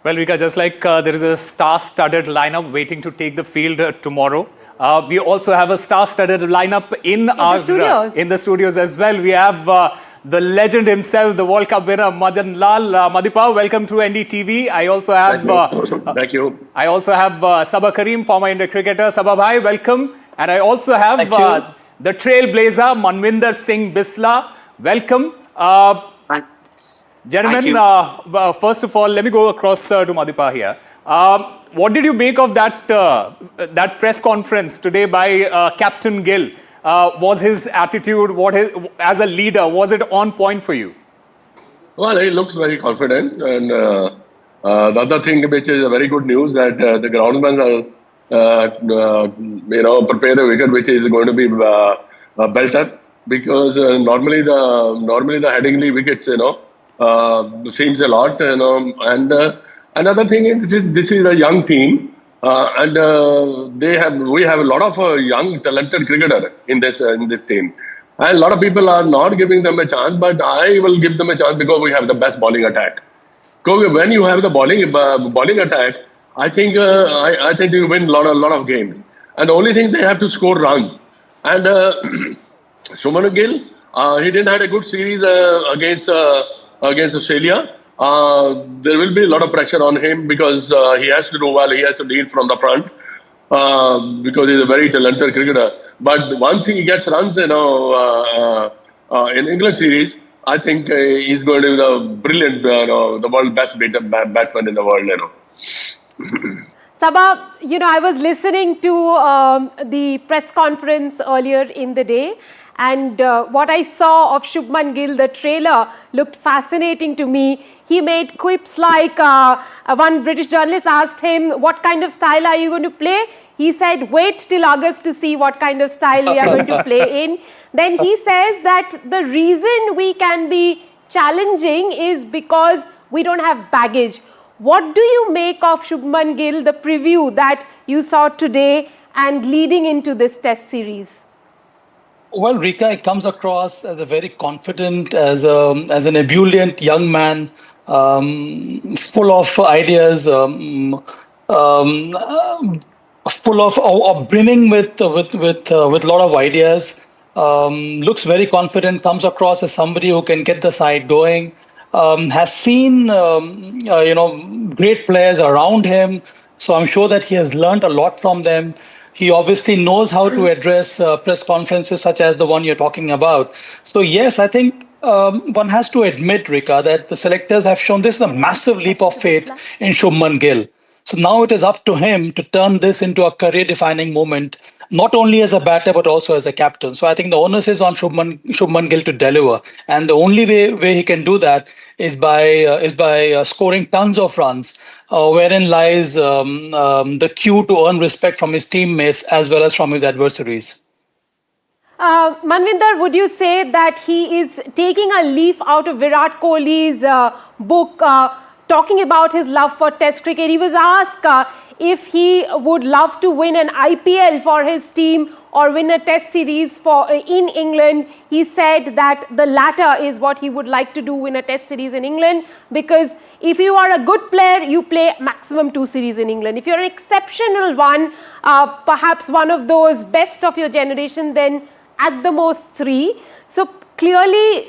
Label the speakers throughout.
Speaker 1: Well, Rika, just like there is a star-studded lineup waiting to take the field tomorrow, we also have a star-studded lineup in the studios as well. We have the legend himself, the World Cup winner, Madan Lal. Madipa, welcome to NDTV. I also have
Speaker 2: Thank you.
Speaker 1: I also have Sabah Karim, former India cricketer. Sabah bhai, welcome. And I also have the trailblazer, Manvinder Singh Bisla. Welcome. Gentlemen, first of all, let me go across to Madipa here. What did you make of that press conference today by Captain Gill? Was his attitude, as a leader, was it on point for you?
Speaker 2: Well, he looks very confident, and the other thing which is a very good news that the groundsmen are, prepare a wicket which is going to be belter, because normally the Headingley wickets, seems a lot, and another thing is this is a young team, and we have a lot of young talented cricketer in this team, and a lot of people are not giving them a chance, but I will give them a chance because we have the best bowling attack. Because when you have the bowling attack, I think you win a lot of games, and the only thing they have to score runs, and Shubman Gill, he didn't have a good series against Australia. There will be a lot of pressure on him because he has to do well. He has to lead from the front because he's a very talented cricketer. But once he gets runs, in England series, I think he's going to be the brilliant, the world best batsman in the world.
Speaker 3: Sabah, I was listening to the press conference earlier in the day, and what I saw of Shubman Gill, the trailer, looked fascinating to me. He made quips like one British journalist asked him, what kind of style are you going to play? He said, wait till August to see what kind of style we are going to play in. Then he says that the reason we can be challenging is because we don't have baggage. What do you make of Shubman Gill, the preview that you saw today and leading into this test series?
Speaker 4: Well, Rika, it comes across as a very confident, as an ebullient young man, full of ideas, full of brimming with a lot of ideas. Looks very confident. Comes across as somebody who can get the side going. Has seen great players around him, so I'm sure that he has learned a lot from them. He obviously knows how to address press conferences such as the one you're talking about. So yes, I think one has to admit, Rika, that the selectors have shown this is a massive leap of faith in Shubman Gill. So now it is up to him to turn this into a career-defining moment, not only as a batter but also as a captain. So I think the onus is on Shubman Gill to deliver, and the only way he can do that is by scoring tons of runs, wherein lies the cue to earn respect from his teammates as well as from his adversaries.
Speaker 3: Manvinder, would you say that he is taking a leaf out of Virat Kohli's book, talking about his love for Test cricket? He was asked if he would love to win an IPL for his team or win a Test series in England. He said that the latter is what he would like to do, win a Test series in England, because if you are a good player, you play maximum 2 series in England. If you're an exceptional one, perhaps one of those best of your generation, then at the most 3. So clearly,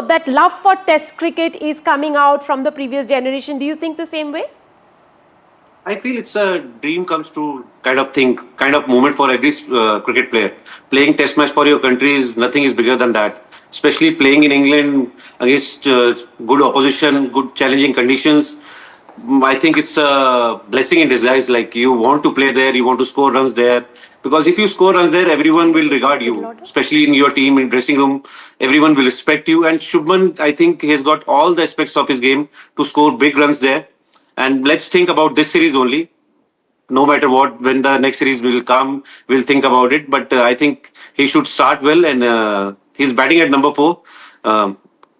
Speaker 3: that love for Test cricket is coming out from the previous generation. Do you think the same way?
Speaker 5: I feel it's a dream comes true kind of thing, kind of moment for every cricket player. Playing Test match for your country is nothing is bigger than that. Especially playing in England against good opposition, good challenging conditions. I think it's a blessing in disguise. Like, you want to play there, you want to score runs there. Because if you score runs there, everyone will regard you, especially in your team, in dressing room. Everyone will respect you. And Shubman, I think, has got all the aspects of his game to score big runs there. And let's think about this series only. No matter what, when the next series will come, we'll think about it. But I think he should start well, and he's batting at number 4.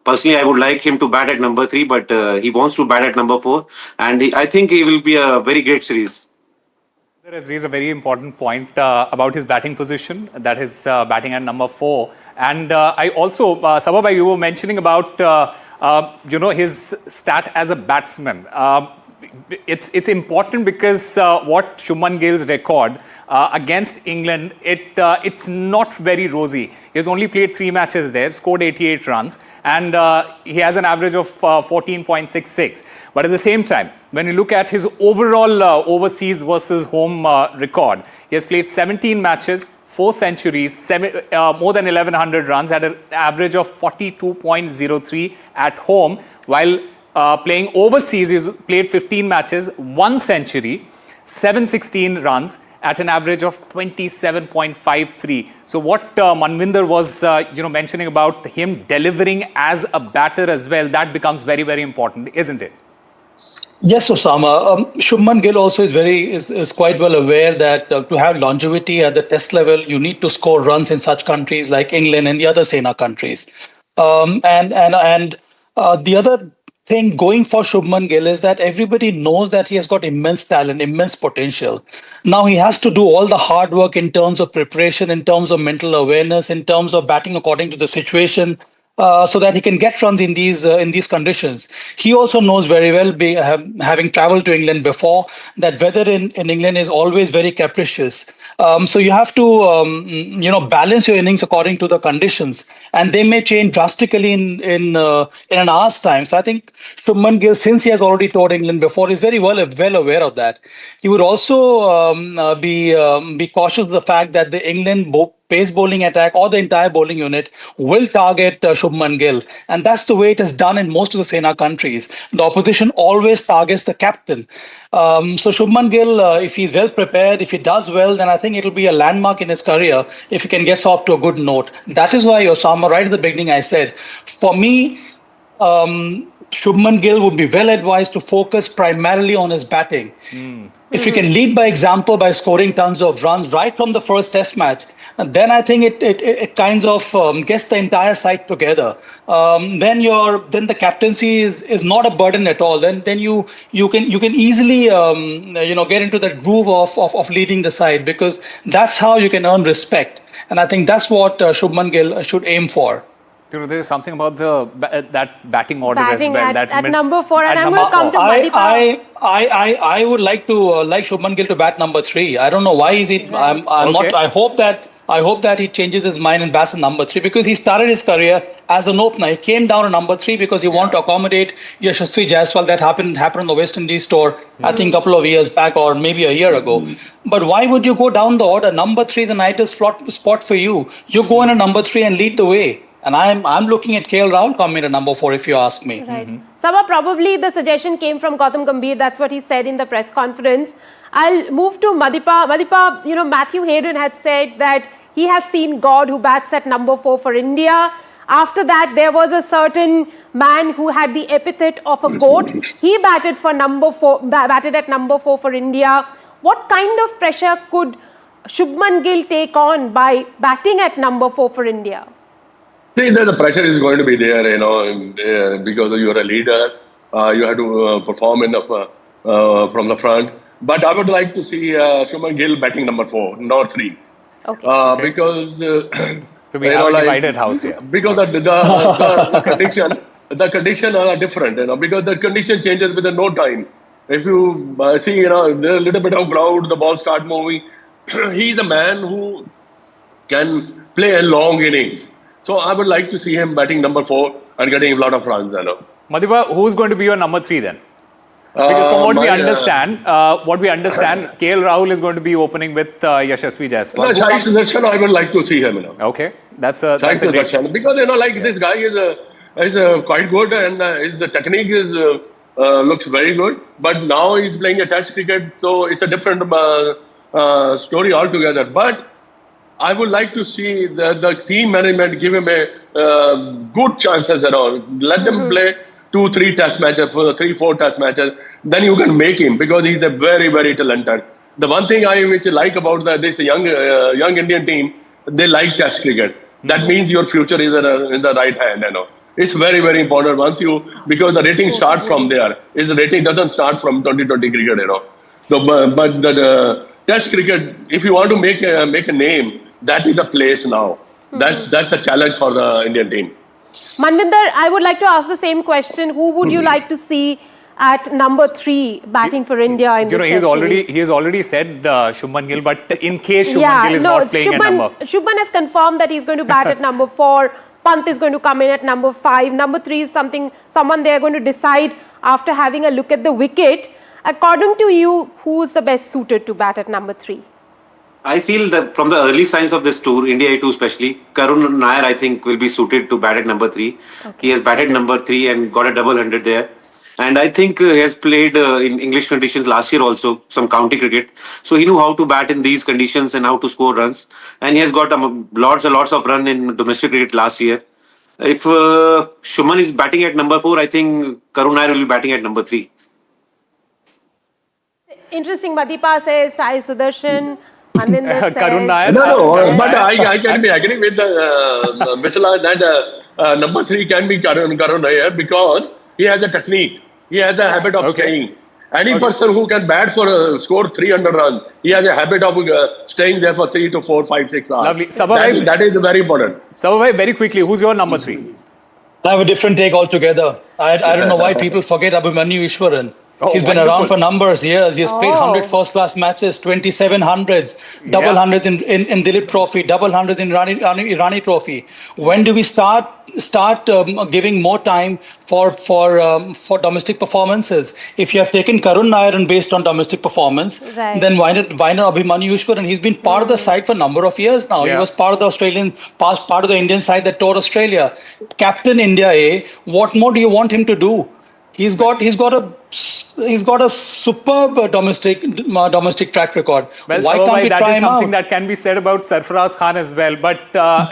Speaker 5: Personally, I would like him to bat at number 3, but he wants to bat at number 4. And I think he will be a very great series.
Speaker 1: There has raised a very important point about his batting position, that is batting at number 4. And I also, Sabah, you were mentioning about his stat as a batsman. it's important because what Shubman Gill's record against England, it's not very rosy. He's only played 3 matches there, scored 88 runs, and he has an average of 14.66. But at the same time, when you look at his overall overseas versus home record, he has played 17 matches, 4 centuries, more than 1,100 runs, at an average of 42.03 at home, while playing overseas, he's played 15 matches, 1 century, 716 runs at an average of 27.53. So what Manvinder was mentioning about him delivering as a batter as well, that becomes very, very important, isn't it?
Speaker 4: Yes, Osama. Shubman Gill also is quite well aware that to have longevity at the test level, you need to score runs in such countries like England and the other Sena countries. The other thing going for Shubman Gill is that everybody knows that he has got immense talent, immense potential. Now he has to do all the hard work in terms of preparation, in terms of mental awareness, in terms of batting according to the situation, so that he can get runs in these conditions. He also knows very well, having traveled to England before, that weather in England is always very capricious. So you have to balance your innings according to the conditions, and they may change drastically in an hour's time. So I think Shubman Gill, since he has already toured England before, is very well aware of that. He would also be cautious of the fact that the England pace bowling attack or the entire bowling unit will target Shubman Gill. And that's the way it is done in most of the Sena countries. The opposition always targets the captain. So Shubman Gill, if he's well prepared, if he does well, then I think it'll be a landmark in his career if he can get off to a good note. That is why, Osama, right at the beginning I said, for me, Shubman Gill would be well advised to focus primarily on his batting. If he can lead by example by scoring tons of runs right from the first test match, then I think it kind of gets the entire side together. Then the captaincy is not a burden at all. Then you can easily get into that groove of leading the side, because that's how you can earn respect. And I think that's what Shubman Gill should aim for.
Speaker 1: There is something about that batting order
Speaker 3: batting
Speaker 1: as well.
Speaker 3: At number 4, and I'm going to come to Madhipa.
Speaker 4: I would like Shubman Gill to bat number 3. I don't know why is he. I'm
Speaker 1: Okay.
Speaker 4: not. I hope that he changes his mind and bats at number 3, because he started his career as an opener. He came down to number 3 because he wanted to accommodate Yashasvi Jaiswal. That happened on the West Indies tour, I think a couple of years back or maybe a year ago. But why would you go down the order? Number 3 is the nicest spot for you. You go in at number 3 and lead the way. And I'm looking at KL Rahul coming to number 4, if you ask me.
Speaker 3: Right. Sabha, probably the suggestion came from Gautam Gambhir. That's what he said in the press conference. I'll move to Madhipa. Madhipa, Matthew Hayden had said that he has seen God who bats at number 4 for India. After that, there was a certain man who had the epithet of a goat. He batted at number 4 for India. What kind of pressure could Shubman Gill take on by batting at number 4 for India?
Speaker 2: See, the pressure is going to be there, because you're a leader. You have to perform from the front. But I would like to see Shubman Gill batting number 4, not 3.
Speaker 3: Okay.
Speaker 2: Because
Speaker 1: So we have a divided house here.
Speaker 2: Because the condition are different, because the condition changes within no time. If you see, there's a little bit of crowd, the ball start moving. He's a man who can play a long innings. So I would like to see him batting number 4 and getting a lot of runs.
Speaker 1: Madhipa, who's going to be your number 3 then? Because from what we understand, KL Rahul is going to be opening with Yashasvi Jaiswal.
Speaker 2: Shahid Sudarshan, I would like to see him.
Speaker 1: Okay, that's a great.
Speaker 2: Sudarshan, because this guy is quite good, and the technique looks very good. But now he's playing a Test cricket, so it's a different story altogether. But I would like to see the team management give him a good chances around. Let them play 2-3 test matches, 3-4 test matches. Then you can make him, because he's a very, very talented. The one thing which I like about this young Indian team, they like test cricket. That means your future is in the right hand. It's very, very important because the rating starts from there. The rating doesn't start from 2020 cricket. But the test cricket, if you want to make a name, that is the place now. That's a challenge for the Indian team.
Speaker 3: Manvinder, I would like to ask the same question. Who would you like to see at number 3 batting for India in this
Speaker 1: he's
Speaker 3: series.
Speaker 1: he has already said Shubman Gill, but in case Shubman Gill is not playing at number.
Speaker 3: Shubman has confirmed that he's going to bat at number 4. Pant is going to come in at number 5. Number 3 is someone they are going to decide after having a look at the wicket. According to you, who is the best suited to bat at number 3?
Speaker 5: I feel that from the early signs of this tour, India A2 especially, Karun Nair I think will be suited to bat at number 3. Okay. He has batted number 3 and got a double 100 there. And I think he has played in English conditions last year also, some county cricket. So he knew how to bat in these conditions and how to score runs. And he has got lots and lots of run in domestic cricket last year. If Shubman is batting at number 4, I think Karun Nair will be batting at number 3.
Speaker 3: Interesting. Madipa says Sai Sudarshan. Manvinder says
Speaker 1: Karun Nair.
Speaker 2: No, but I can be agree with Misala that number 3 can be Karun Nair because he has a technique. He has a habit of staying. Any person who can bat for score 300 runs, he has a habit of staying there for 3 to 4, 5, 6 hours.
Speaker 1: Lovely.
Speaker 2: That is very important.
Speaker 1: Sabha, very quickly, who's your number 3?
Speaker 4: I have a different take altogether. I don't know why people forget Abhimanyu Ishwaran. He's been around for numbers years. He's played 100 first-class matches, 27 hundreds, double hundreds in Dilip Trophy, double hundreds in Irani Trophy. When do we start giving more time for domestic performances? If you have taken Karun Nair and based on domestic performance, then why not Abhimanyu Ishwaran? He's been part of the side for a number of years now. He was part of the part of the Indian side that toured Australia. Captain India A. What more do you want him to do? He's got a superb domestic track record.
Speaker 1: Well,
Speaker 4: why can't we try him out?
Speaker 1: That is something that can be said about Sarfaraz Khan as well. But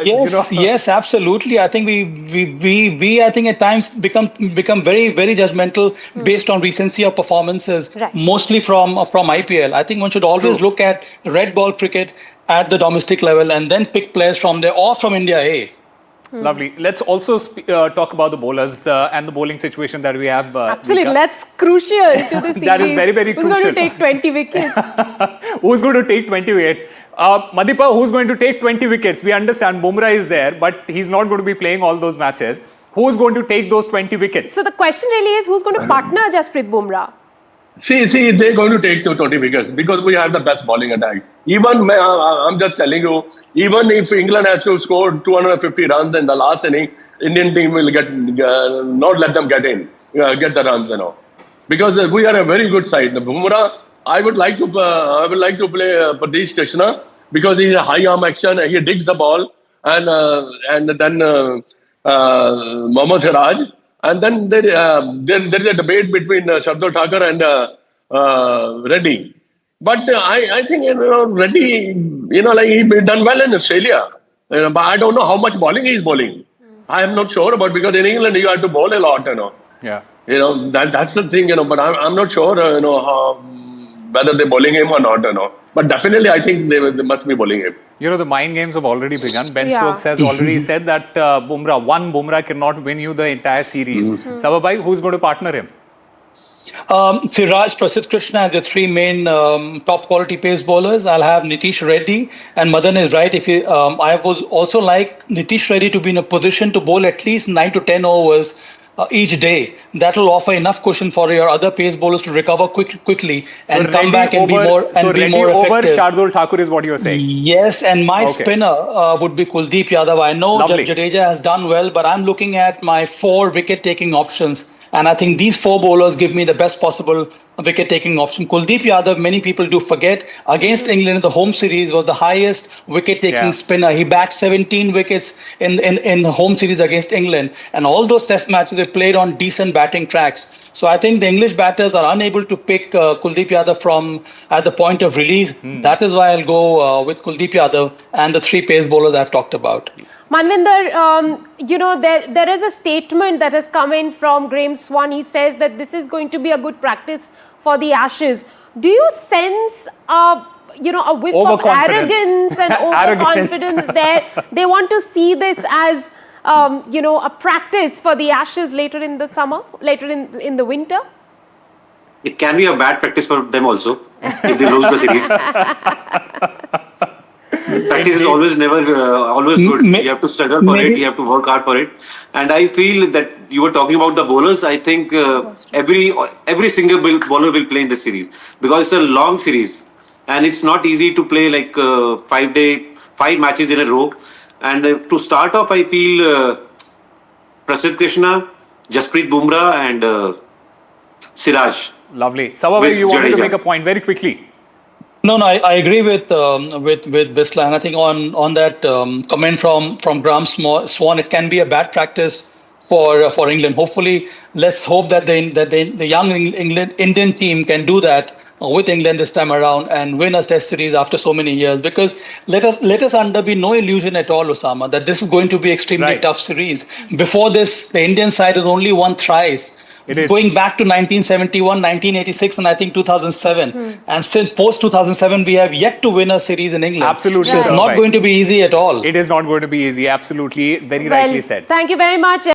Speaker 4: yes, absolutely. I think we I think at times become very very judgmental based on recency of performances, mostly from IPL. I think one should always look at red ball cricket at the domestic level and then pick players from there or from India A.
Speaker 1: Lovely. Let's also talk about the bowlers and the bowling situation that we have.
Speaker 3: Absolutely. That's crucial to the series.
Speaker 1: That is very, very crucial.
Speaker 3: Who's going to take 20 wickets?
Speaker 1: Who's going to take 20 wickets? Madipa, who's going to take 20 wickets? We understand Bumrah is there, but he's not going to be playing all those matches. Who's going to take those 20 wickets?
Speaker 3: So the question really is, who's going to partner Jasprit Bumrah?
Speaker 2: See, they're going to take 20 wickets because we have the best bowling attack. Even, I'm just telling you, even if England has to score 250 runs in the last inning, Indian team will not let them get the runs, because we are a very good side. The Bumrah, I would like to play Pradesh Krishna because he's a high arm action. He digs the ball, and then Mohammad Siraj. And then there is a debate between Shardul Thakur and Reddy. But I think Reddy, he's done well in Australia. But I don't know how much bowling he's bowling. I am not sure about because in England you have to bowl a lot.
Speaker 1: Yeah.
Speaker 2: That's the thing. But I'm not sure. Whether they're bowling him or not. But definitely, I think they must be bowling him.
Speaker 1: The mind games have already begun. Ben Stokes has already said that one Bumrah cannot win you the entire series. Sabhabhai, who's going to partner him?
Speaker 4: Siraj, Prasidh Krishna as the 3 main top quality pace bowlers. I'll have Nitish Reddy, and Madan is right. I would also like Nitish Reddy to be in a position to bowl at least 9 to 10 overs each day. That will offer enough cushion for your other pace bowlers to recover quickly and come back and be more effective.
Speaker 1: Over Shardul Thakur is what you're saying.
Speaker 4: Yes, and my spinner would be Kuldeep Yadav. I know Jadeja has done well, but I'm looking at my 4 wicket-taking options. And I think these 4 bowlers give me the best possible wicket-taking option. Kuldeep Yadav, many people do forget, against England in the home series was the highest wicket-taking spinner. He bagged 17 wickets in the home series against England. And all those test matches, they played on decent batting tracks. So I think the English batters are unable to pick Kuldeep Yadav at the point of release. That is why I'll go with Kuldeep Yadav and the 3 pace bowlers I've talked about.
Speaker 3: Manvinder, there is a statement that has come in from Graham Swan. He says that this is going to be a good practice for the Ashes. Do you sense a whiff of arrogance and overconfidence there? They want to see this as a practice for the Ashes later in the summer, later in the winter?
Speaker 5: It can be a bad practice for them also if they lose the series. Practice is always always good. You have to struggle for it. You have to work hard for it. And I feel that you were talking about the bowlers. I think every single bowler will play in this series because it's a long series, and it's not easy to play like 5 matches in a row. And to start off, I feel Prasidh Krishna, Jasprit Bumrah, and Siraj.
Speaker 1: Lovely. Sababai, you wanted to make a point very quickly.
Speaker 4: No, I agree with Bisla, and I think on that comment from Graham Swan, it can be a bad practice for England. Hopefully, let's hope that the young Indian team can do that with England this time around and win a Test series after so many years. Because let us under be no illusion at all, Osama, that this is going to be extremely tough series. Before this, the Indian side has only won thrice. Going back to 1971, 1986, and I think 2007. And since post-2007, we have yet to win a series in England.
Speaker 1: Absolutely.
Speaker 4: So it's not going to be easy at all.
Speaker 1: It is not going to be easy. Absolutely. Very rightly said.
Speaker 3: Thank you very much.